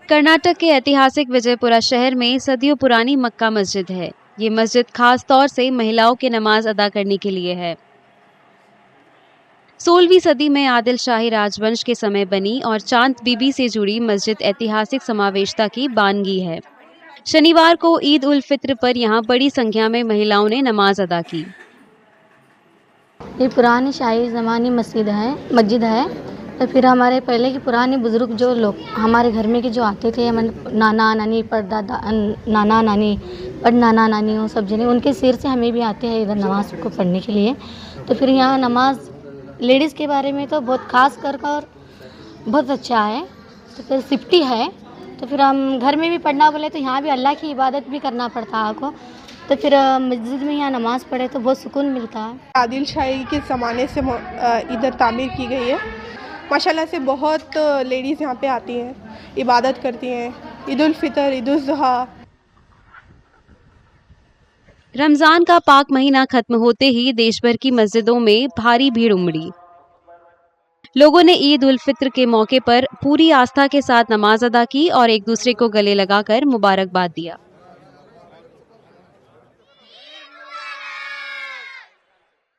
कर्नाटक के ऐतिहासिक विजयपुरा शहर में सदियों पुरानी मक्का मस्जिद है। ये मस्जिद खास तौर से महिलाओं के नमाज अदा करने के लिए है। 16वीं सदी में आदिल शाही राजवंश के समय बनी और चांद बीबी से जुड़ी मस्जिद ऐतिहासिक समावेशता की बानगी है। शनिवार को ईद उल फित्र पर यहाँ बड़ी संख्या में महिलाओं ने नमाज अदा की। ये पुरानी शाही ज़मानी मस्जिद है। तो फिर हमारे पहले के पुराने बुज़ुर्ग जो लोग हमारे घर में के जो आते थे, नाना नानी परदादा नाना नानी नाना नानी वो सब जने उनके सिर से हमें भी आते हैं इधर नमाज को पढ़ने के लिए। तो फिर यहाँ नमाज लेडीज़ के बारे में तो बहुत खास कर बहुत अच्छा है। तो फिर सिफ्टी है, तो फिर हम घर में भी पढ़ना बोले तो यहाँ भी अल्लाह की इबादत भी करना पड़ता है आपको। तो फिर मस्जिद में यहाँ नमाज पढ़े तो बहुत सुकून मिलता है। आदिल शाही के ज़माने से इधर तामीर की गई है। माशाल्लाह से बहुत लेडीज़ यहाँ पे आती हैं, इबादत करती हैं। ईद उल फितर, ईद उल ज़ुहा। रमज़ान का पाक महीना खत्म होते ही देश भर की मस्जिदों में भारी भीड़ उमड़ी। लोगों ने ईद उल फित्र के मौके पर पूरी आस्था के साथ नमाज अदा की और एक दूसरे को गले लगाकर मुबारकबाद दिया।